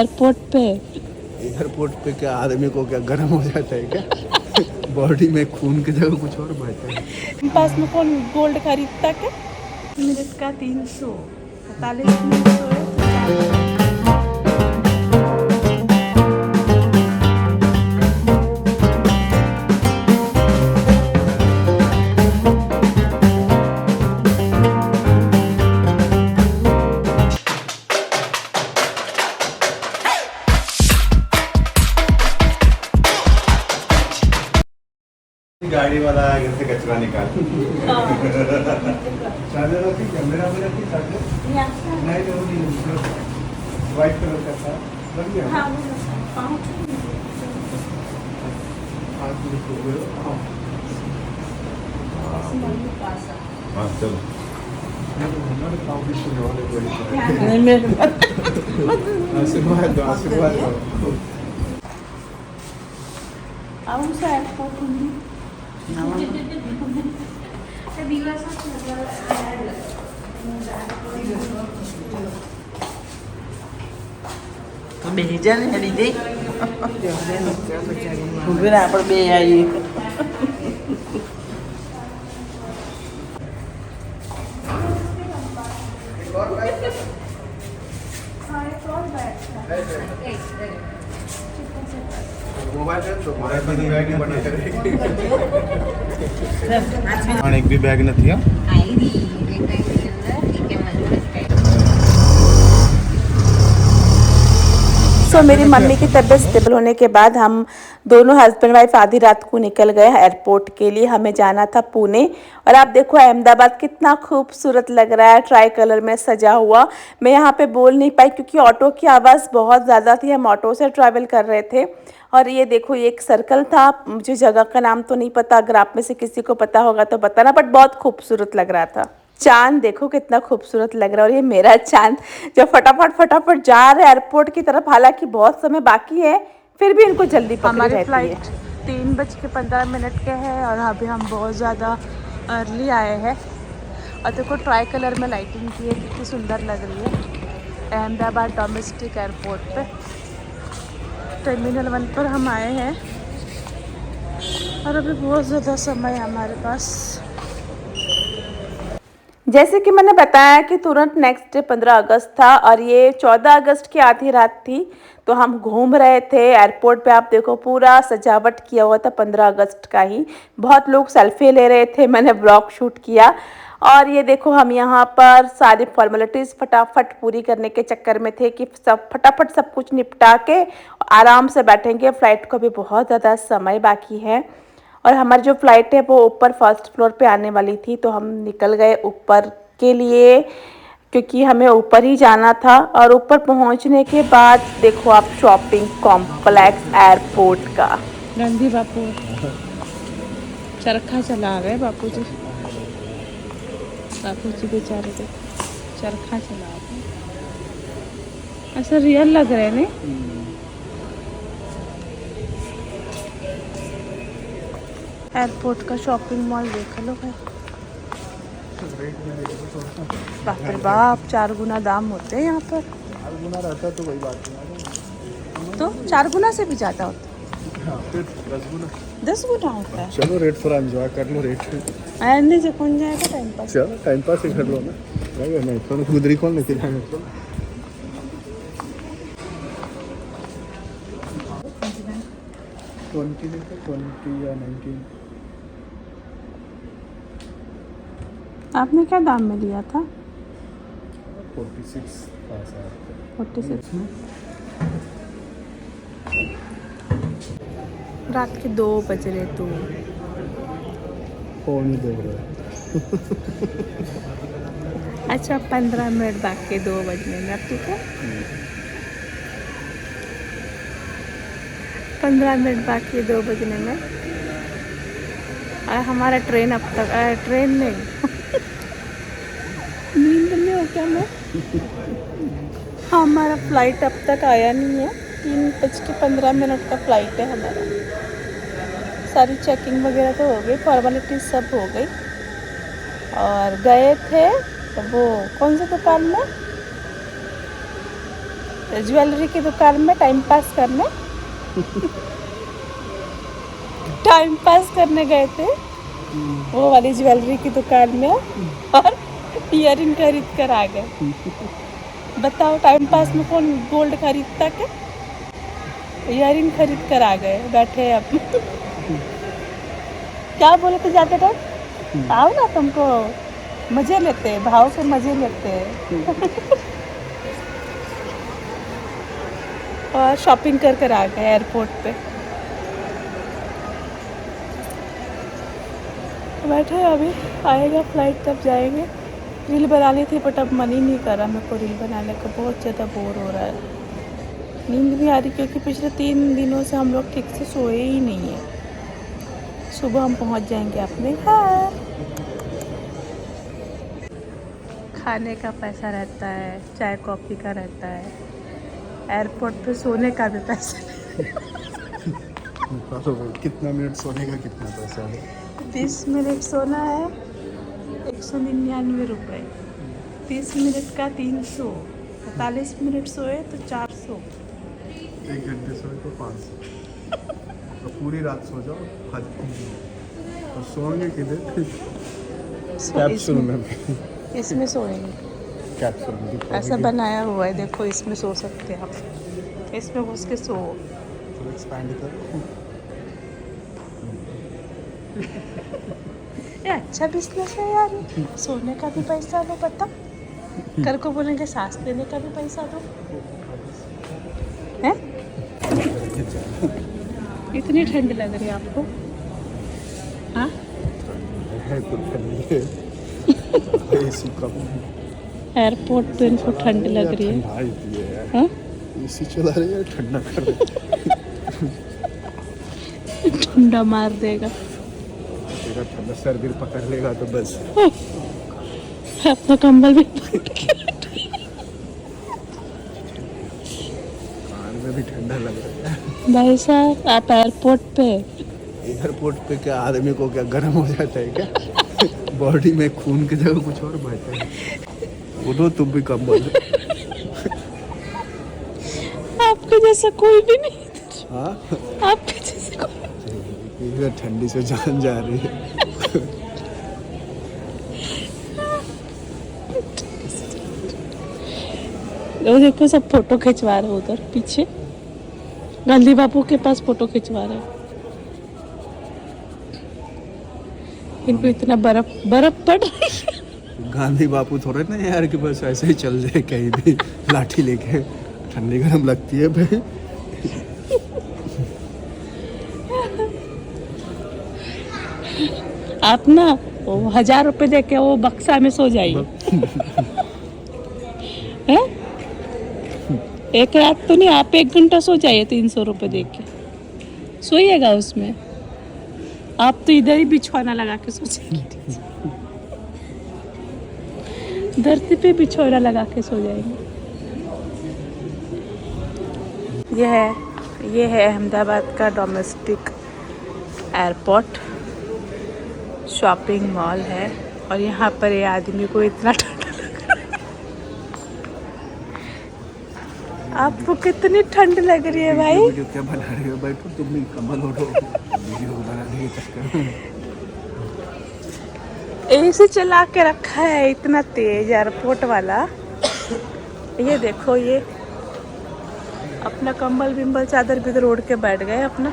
Airport पे airport पे क्या आदमी को क्या गर्म हो जाता है क्या? बॉडी में खून की जगह कुछ और बहता है। पास में कौन गोल्ड खरीदता क्या? मिनट का 300, 45 मिनट सोए तो गाड़ी वाला घर से कचरा निकाल। चार्जर रखी, कैमरा में रखी चार्जर। नहीं तो नहीं, व्हाइट कलर का था, लग गया। हाँ, चलो। आशीर्वाद दो, आशीर्वाद दो। आऊँ से एयरपोर्ट हूँ તો બે જા ને લીધે ઊભી ને આપણે બે આવીએ एक भी बैग नहीं है। मेरी मम्मी की तबीयत स्टेबल होने के बाद हम दोनों हस्बैंड वाइफ आधी रात को निकल गए एयरपोर्ट के लिए। हमें जाना था पुणे। और आप देखो अहमदाबाद कितना खूबसूरत लग रहा है, ट्राई कलर में सजा हुआ। मैं यहाँ पे बोल नहीं पाई क्योंकि ऑटो की आवाज़ बहुत ज़्यादा थी। हम ऑटो से ट्रैवल कर रहे थे। और ये देखो ये एक सर्कल था, मुझे जगह का नाम तो नहीं पता, अगर आप में से किसी को पता होगा तो बताना, बट बहुत खूबसूरत लग रहा था। चांद देखो कितना खूबसूरत लग रहा है। और ये मेरा चांद जो फटाफट फटाफट जा रहा है एयरपोर्ट की तरफ, हालांकि बहुत समय बाकी है फिर भी इनको जल्दी पकड़ी रहती है। फ्लाइट 3:15 के है और अभी हम बहुत ज़्यादा अर्ली आए हैं। और देखो ट्राई कलर में लाइटिंग की है, कितनी सुंदर लग रही है। अहमदाबाद डोमेस्टिक एयरपोर्ट पे टर्मिनल 1 पर हम आए हैं और अभी बहुत ज़्यादा समय है हमारे पास। जैसे कि मैंने बताया कि तुरंत नेक्स्ट डे 15 अगस्त था और ये 14 अगस्त की आधी रात थी। तो हम घूम रहे थे एयरपोर्ट पे। आप देखो पूरा सजावट किया हुआ था 15 अगस्त का ही। बहुत लोग सेल्फी ले रहे थे, मैंने ब्लॉग शूट किया। और ये देखो हम यहाँ पर सारी फॉर्मेलिटीज़ फटाफट पूरी करने के चक्कर में थे कि सब फटाफट सब कुछ निपटा के आराम से बैठेंगे। फ़्लाइट को भी बहुत ज़्यादा समय बाकी है। और हमारी जो फ़्लाइट है वो ऊपर फर्स्ट फ्लोर पे आने वाली थी, तो हम निकल गए ऊपर के लिए क्योंकि हमें ऊपर ही जाना था। और ऊपर पहुंचने के बाद देखो आप शॉपिंग कॉम्प्लेक्स एयरपोर्ट का। गांधी बापू चरखा चला रहे बापू जी बेचारे थे, चरखा चला रहे। ऐसा रियल लग रहे हैं नहीं? एयरपोर्ट का शॉपिंग मॉल देख लो भाई, बाप रे बाप 4 गुना दाम होते हैं यहाँ पर। 4 गुना रहता तो कोई बात नहीं, तो 4 गुना से भी ज़्यादा होता है। फिर 10 गुना 10 गुना होता है। चलो रेट थोड़ा एंजॉय कर लो, रेट आने से कौन जाएगा टाइम पास? चलो टाइम पास ही कर लो ना, नहीं तो खुदरी कौन लेके जाएंगे। 20 या 19। आपने क्या दाम में लिया था? 46। रात के 2 बज रहे तो फोन देख रहे अच्छा 15 मिनट बाकी 2 बजने में। अब ठीक है 15 मिनट बाकी 2 बजने में। और हमारा ट्रेन अब तक ट्रेन नहीं नींद में हो क्या मैं? हमारा फ्लाइट अब तक आया नहीं है। 3:15 का फ्लाइट है हमारा। सारी चेकिंग वगैरह तो हो गई, फॉर्मेलिटीज सब हो गई। और गए थे तो वो कौन सी दुकान में ज्वेलरी की दुकान में टाइम पास करने गए थे वो वाली ज्वेलरी की दुकान में और ईयरिंग खरीद कर आ गए। बताओ टाइम पास में कौन गोल्ड खरीदता क्या? ईयरिंग खरीद कर आ गए, बैठे हैं अब। क्या बोले थे जाते टाइम? आओ ना, तुमको मजे लेते हैं, भाव से मजे लेते हैं। और शॉपिंग कर आ गए एयरपोर्ट पे। बैठे हैं अभी, आएगा फ्लाइट तब जाएंगे। रील बनानी थी बट अब मन ही नहीं कर रहा मेरे को रील बनाने का, बहुत ज़्यादा बोर हो रहा है। नींद नहीं आ रही क्योंकि पिछले 3 दिनों से हम लोग ठीक से सोए ही नहीं है। सुबह हम पहुंच जाएंगे अपने घर। खाने का पैसा रहता है, चाय कॉफ़ी का रहता है, एयरपोर्ट पे सोने का भी पैसा। कितना मिनट सोने का कितना पैसा है? 20 मिनट सोना है 199 रुपये, 30 मिनट का 300, 45 मिनट सोए तो 400। 1 घंटे सोए तो 500। तो पूरी रात सो जाओ और सोएंगे किधर? कैप्सूल में। इसमें सोएंगे, कैप्सूल में ऐसा बनाया हुआ है देखो, इसमें सो सकते हैं आप, इसमें घुस के सो। तो एक्सपैंड करो। ये अच्छा बिजनेस है यार, सोने का भी पैसा दो, पता कर को बोलेंगे सांस लेने का भी पैसा दो है। इतनी ठंड लग रही है आपको? हाँ एयरपोर्ट पे इनको ठंड लग रही है। हाँ एसी चला रही है, ठंडा कर रही है। ठंडा मार देगा, ठंडा सर गिर पकड़ लेगा तो बस। अपना कंबल भी कान में भी ठंडा लग रहा है। भाई साहब आप एयरपोर्ट पे पे क्या आदमी को क्या गर्म हो जाता है क्या? बॉडी में खून की जगह कुछ और बहता है। उठो तुम भी कम बोलो। आपके जैसा कोई भी नहीं। हाँ आपके जैसा कोई। ठंडी से जान जा रही है। वो देखो सब फोटो खिंचवा रहे उधर पीछे, गांधी बापू के पास फोटो खिंचवा रहे हैं। इनको इतना बर्फ पड़ रही है। गांधी बापू थोड़े ना यार कि बस ऐसे ही चल जाए कहीं भी लाठी लेके। ठंडी गर्म लगती है भाई। आप ना वो 1000 रुपए दे के वो बक्सा में सो जाइए। हैं? एक रात तो नहीं, आप 1 घंटा सो जाइए 300 रुपए दे के, सोइएगा उसमें। आप तो इधर ही बिछौना लगा के सो जाएंगे, धरती पे बिछौना लगा के सो जाएंगे। ये है अहमदाबाद का डोमेस्टिक एयरपोर्ट, शॉपिंग मॉल है। और यहाँ पर ये आदमी को इतना ठंडा लग रहा है। आपको कितनी ठंड लग रही है भाई? वीडियो क्या बना रही हो? बैठो तुम भी, कमल उठो। वीडियो बनाने के चक्कर एसी चला के रखा है इतना तेज एयरपोर्ट वाला। ये देखो, ये अपना कंबल बिम्बल चादर बिदर ओढ़ के बैठ गए अपना।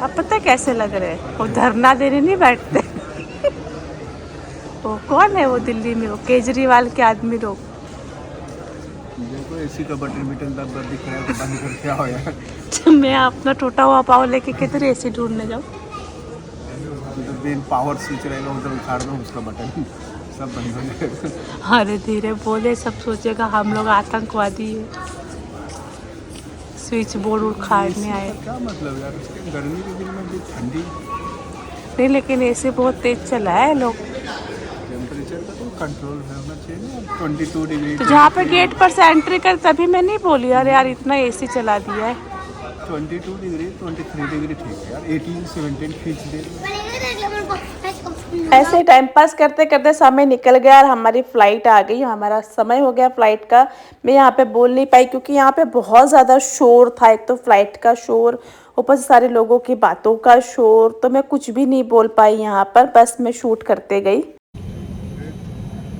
आप पता है कैसे लग रहे हैं? वो धरना देने नहीं बैठते। वो कौन है वो दिल्ली में, वो केजरीवाल के आदमी लोग। देखो एसी का बटन दब दिख रहा है, तो बंद कर क्या हो यार। मैं अपना टूटा हुआ पाव लेके किधर एसी ढूंढने जाऊँ? तो मेन पावर स्विच रहेगा, उधर उखाड़ दो उसका बटन, सब बंद हो जाएगा। अरे धीरे बोले, सब सोचेगा हम लोग आतंकवादी है, स्विच बोर्ड उखाड़ने आए। क्या मतलब यार, उसके गर्मी के दिन में भी ठंडी नहीं, लेकिन एसी बहुत तेज चला है लोग। टेम्परेचर का तो कंट्रोल होना चाहिए ना। 22 डिग्री तो जहाँ पे गेट पर से एंट्री कर तभी मैं नहीं बोली अरे यार इतना एसी चला दिया है। 22 डिग्री 23 डिग्री ठीक है यार। 18 17 खींच दे। ऐसे टाइम पास करते करते समय निकल गया और हमारी फ़्लाइट आ गई। हमारा समय हो गया फ़्लाइट का। मैं यहाँ पे बोल नहीं पाई क्योंकि यहाँ पे बहुत ज़्यादा शोर था। एक तो फ़्लाइट का शोर, ऊपर से सारे लोगों की बातों का शोर, तो मैं कुछ भी नहीं बोल पाई यहाँ पर, बस मैं शूट करते गई।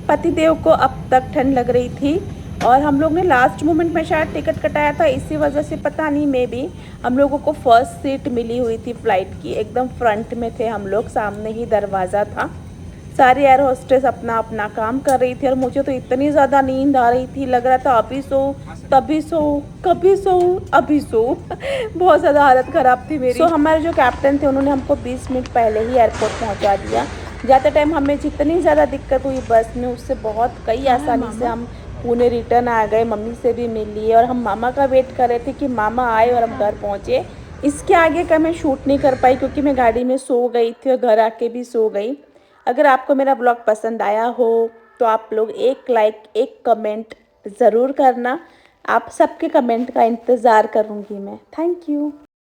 पतिदेव को अब तक ठंड लग रही थी और हम लोग ने लास्ट मोमेंट में शायद टिकट कटाया था, इसी वजह से पता नहीं, मे बी हम लोगों को फर्स्ट सीट मिली हुई थी फ़्लाइट की। एकदम फ्रंट में थे हम लोग, सामने ही दरवाज़ा था। सारी एयर होस्टेस अपना अपना काम कर रही थी और मुझे तो इतनी ज़्यादा नींद आ रही थी, लग रहा था अभी सो तभी सो, कभी सो अभी सो बहुत ज़्यादा हालत ख़राब थी मेरी। हमारे जो कैप्टन थे उन्होंने हमको 20 मिनट पहले ही एयरपोर्ट पहुंचा दिया। जाते टाइम हमें जितनी ज़्यादा दिक्कत हुई बस में, उससे बहुत कई आसानी से हम पुणे रिटर्न आ गए। मम्मी से भी मिल लिए और हम मामा का वेट कर रहे थे कि मामा आए और हम घर पहुँचे। इसके आगे का मैं शूट नहीं कर पाई क्योंकि मैं गाड़ी में सो गई थी और घर आके भी सो गई। अगर आपको मेरा ब्लॉग पसंद आया हो तो आप लोग एक लाइक, एक कमेंट ज़रूर करना। आप सबके कमेंट का इंतज़ार करूँगी मैं। Thank you.